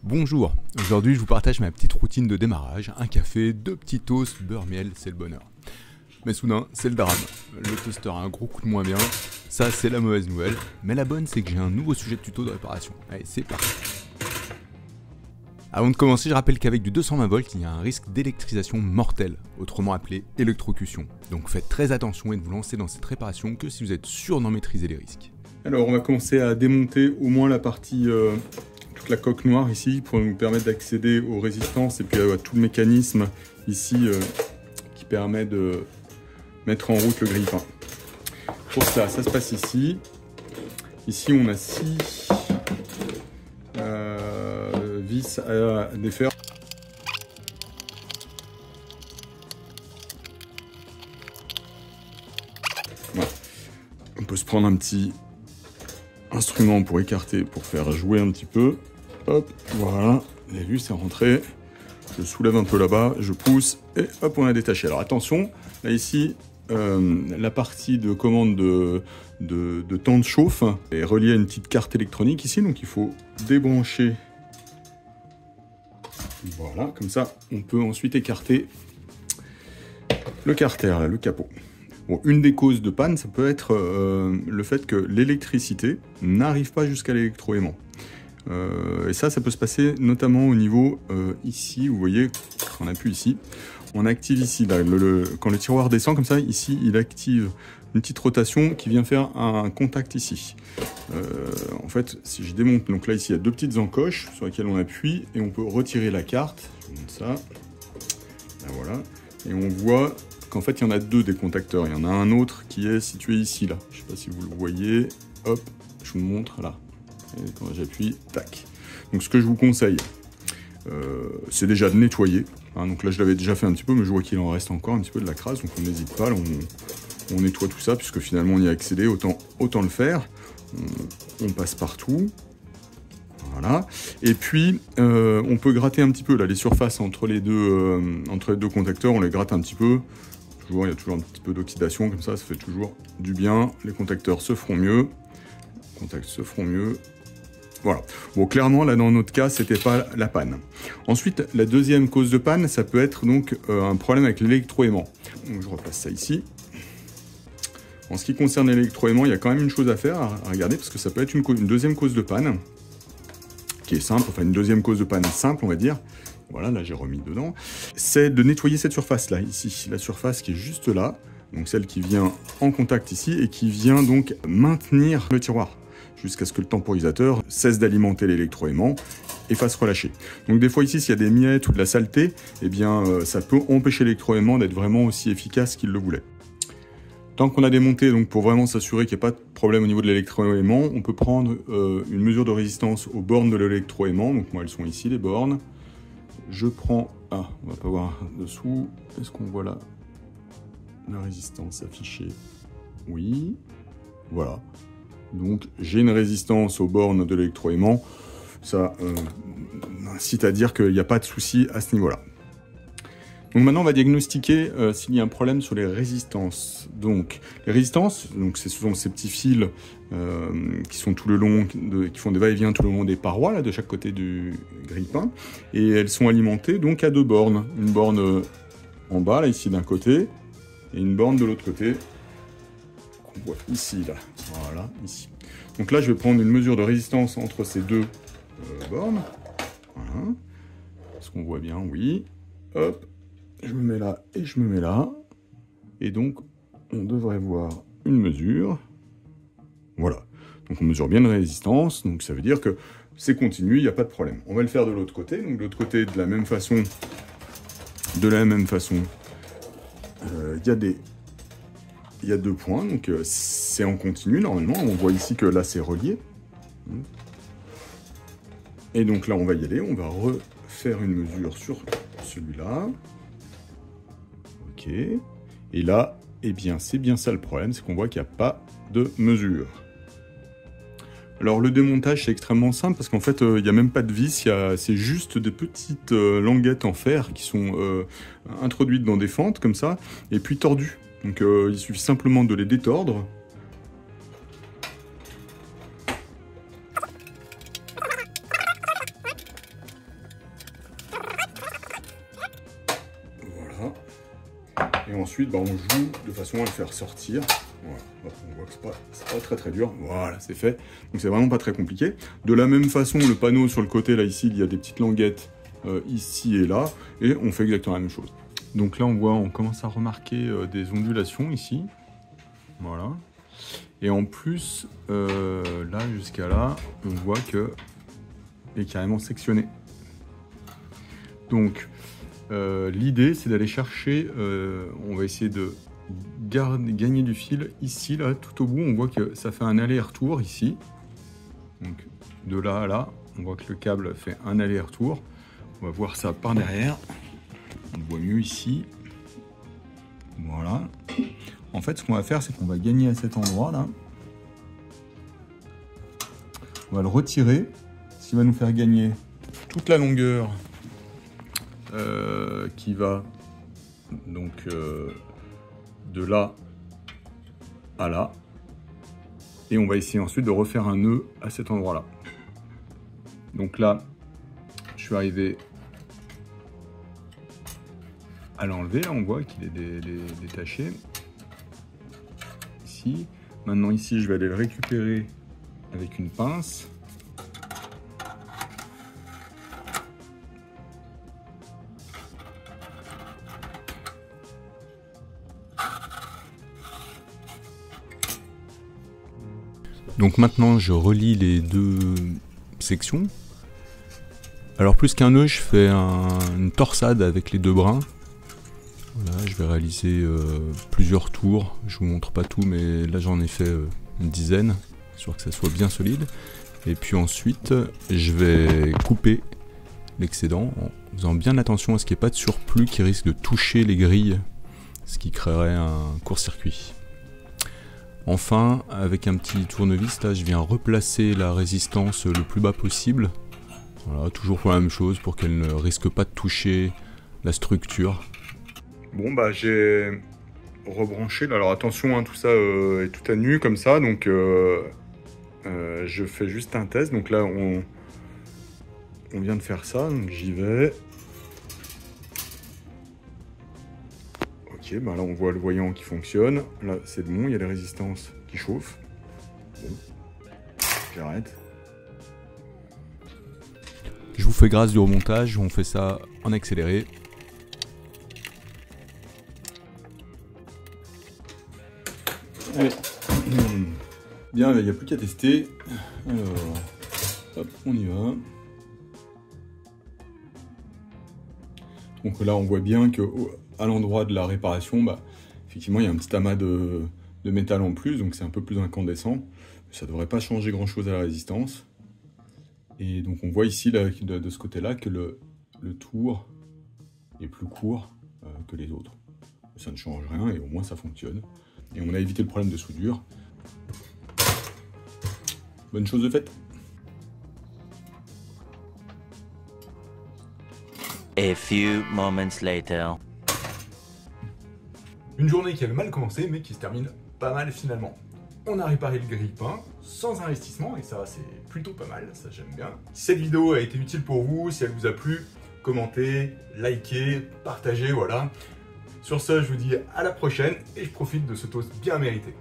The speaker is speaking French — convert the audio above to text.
Bonjour, aujourd'hui je vous partage ma petite routine de démarrage, un café, 2 petits toasts, beurre miel, c'est le bonheur. Mais soudain, c'est le drame, le toaster a un gros coup de moins bien, ça c'est la mauvaise nouvelle, mais la bonne c'est que j'ai un nouveau sujet de tuto de réparation. Allez, c'est parti. Avant de commencer, je rappelle qu'avec du 220 volts, il y a un risque d'électrisation mortelle, autrement appelé électrocution. Donc faites très attention et ne vous lancez dans cette réparation que si vous êtes sûr d'en maîtriser les risques. Alors on va commencer à démonter au moins la partie, toute la coque noire ici pour nous permettre d'accéder aux résistances et puis à tout le mécanisme ici qui permet de mettre en route le grille-pain. Pour ça, ça se passe ici. Ici on a 6 vis à défaire. Voilà. On peut se prendre un petit instrument pour écarter, pour faire jouer un petit peu. Hop, voilà, vous avez vu, c'est rentré. Je soulève un peu là-bas, je pousse, et hop, on a détaché. Alors attention, là ici, la partie de commande de temps de chauffe est reliée à une petite carte électronique ici, donc il faut débrancher. Voilà, comme ça, on peut ensuite écarter le carter, là, le capot. Bon, une des causes de panne, ça peut être le fait que l'électricité n'arrive pas jusqu'à l'électroaimant. Et ça peut se passer notamment au niveau ici, vous voyez, on appuie ici, on active ici, là, quand le tiroir descend comme ça, ici, il active une petite rotation qui vient faire un contact ici. En fait, si je démonte, donc là, ici, il y a 2 petites encoches sur lesquelles on appuie et on peut retirer la carte, je vous montre ça, là, voilà, et on voit qu'en fait, il y en a 2 des contacteurs. Il y en a un autre qui est situé ici, là. Je ne sais pas si vous le voyez. Hop, je vous montre, là. Et quand j'appuie, tac. Donc, ce que je vous conseille, c'est déjà de nettoyer. Hein, donc là, je l'avais déjà fait un petit peu, mais je vois qu'il en reste encore un petit peu de la crasse. Donc, on n'hésite pas. Là, on nettoie tout ça, puisque finalement, on y a accédé. Autant le faire. On passe partout. Voilà. Et puis, on peut gratter un petit peu, là, les surfaces entre les deux contacteurs. On les gratte un petit peu. Il y a toujours un petit peu d'oxydation, comme ça fait toujours du bien. Les contacteurs se feront mieux. Les contacts se feront mieux. Voilà. Bon, clairement, là, dans notre cas, c'était pas la panne. Ensuite, la deuxième cause de panne, ça peut être donc un problème avec l'électroaimant. Donc, je repasse ça ici. En ce qui concerne l'électroaimant, il y a quand même une chose à faire, à regarder, parce que ça peut être une deuxième cause de panne, qui est simple, enfin une deuxième cause de panne simple, on va dire. Voilà, là j'ai remis dedans. C'est de nettoyer cette surface-là, ici. La surface qui est juste là, donc celle qui vient en contact ici, et qui vient donc maintenir le tiroir, jusqu'à ce que le temporisateur cesse d'alimenter l'électroaimant et fasse relâcher. Donc des fois ici, s'il y a des miettes ou de la saleté, eh bien ça peut empêcher l'électroaimant d'être vraiment aussi efficace qu'il le voulait. Tant qu'on a démonté, donc pour vraiment s'assurer qu'il n'y a pas de problème au niveau de l'électroaimant, on peut prendre une mesure de résistance aux bornes de l'électroaimant. Donc moi, elles sont ici, les bornes. Je prends... Ah, on va pas voir dessous. Est-ce qu'on voit là la résistance affichée? Oui. Voilà. Donc j'ai une résistance aux bornes de l'électroaimant. Ça incite à dire qu'il n'y a pas de souci à ce niveau-là. Donc maintenant, on va diagnostiquer s'il y a un problème sur les résistances. Donc, les résistances, c'est souvent ces petits fils qui sont tout le long, qui font des va-et-vient tout le long des parois, là, de chaque côté du grille-pain. Et elles sont alimentées donc à 2 bornes. Une borne en bas, là, ici, d'un côté, et une borne de l'autre côté, qu'on voit ici, là. Voilà, ici. Donc là, je vais prendre une mesure de résistance entre ces 2 bornes. Voilà. Est-ce qu'on voit bien? Oui. Hop. Je me mets là et je me mets là. Et donc, on devrait voir une mesure. Voilà. Donc, on mesure bien la résistance. Donc, ça veut dire que c'est continu, il n'y a pas de problème. On va le faire de l'autre côté. Donc, de l'autre côté, de la même façon, il y a 2 points. Donc, c'est en continu, normalement. On voit ici que là, c'est relié. Et donc, là, on va y aller. On va refaire une mesure sur celui-là. Ok, et là, eh bien, c'est bien ça le problème, c'est qu'on voit qu'il n'y a pas de mesure. Alors, le démontage, c'est extrêmement simple, parce qu'en fait, il n'y a même pas de vis, c'est juste des petites languettes en fer qui sont introduites dans des fentes, comme ça, et puis tordues. Donc, il suffit simplement de les détordre. Et ensuite, on joue de façon à le faire sortir. Voilà. On voit que c'est pas très très dur. Voilà, c'est fait. Donc c'est vraiment pas très compliqué. De la même façon, le panneau sur le côté, là, ici, il y a des petites languettes ici et là. Et on fait exactement la même chose. Donc là, on commence à remarquer des ondulations ici. Voilà. Et en plus, là jusqu'à là, on voit que est carrément sectionné. Donc, l'idée, c'est d'aller chercher, on va essayer de gagner du fil. Ici, là, tout au bout, on voit que ça fait un aller-retour ici. Donc, de là à là, on voit que le câble fait un aller-retour. On va voir ça par derrière. On voit mieux ici. Voilà. En fait, ce qu'on va faire, c'est qu'on va gagner à cet endroit-là. On va le retirer, ce qui va nous faire gagner toute la longueur qui va donc de là à là. Et on va essayer ensuite de refaire un nœud à cet endroit-là. Donc là, je suis arrivé à l'enlever. Là, on voit qu'il est détaché. Ici. Maintenant, ici, je vais aller le récupérer avec une pince. Donc maintenant, je relie les deux sections. Alors plus qu'un nœud, je fais une torsade avec les deux brins. Voilà, je vais réaliser plusieurs tours. Je vous montre pas tout, mais là j'en ai fait une dizaine, histoire que ça soit bien solide. Et puis ensuite, je vais couper l'excédent en faisant bien attention à ce qu'il n'y ait pas de surplus qui risque de toucher les grilles, ce qui créerait un court-circuit. Enfin, avec un petit tournevis, là, je viens replacer la résistance le plus bas possible. Voilà, toujours pour la même chose, pour qu'elle ne risque pas de toucher la structure. Bon, j'ai rebranché. Alors attention, hein, tout ça est tout à nu comme ça, donc je fais juste un test. Donc là, on vient de faire ça, donc j'y vais. Ok, là on voit le voyant qui fonctionne. Là c'est bon, il y a les résistances qui chauffent. Bon, j'arrête. Je vous fais grâce du remontage, on fait ça en accéléré. Allez. Bien, il n'y a plus qu'à tester. Alors, hop, on y va. Donc là, on voit bien que à l'endroit de la réparation, effectivement, il y a un petit amas de métal en plus, donc c'est un peu plus incandescent. Ça ne devrait pas changer grand-chose à la résistance. Et donc on voit ici, là, de ce côté-là, que le tour est plus court que les autres. Ça ne change rien et au moins ça fonctionne. Et on a évité le problème de soudure. Bonne chose de faite. A few moments later. Une journée qui avait mal commencé, mais qui se termine pas mal finalement. On a réparé le grille-pain sans investissement, et ça c'est plutôt pas mal, ça j'aime bien. Si cette vidéo a été utile pour vous, si elle vous a plu, commentez, likez, partagez, voilà. Sur ce, je vous dis à la prochaine, et je profite de ce toast bien mérité.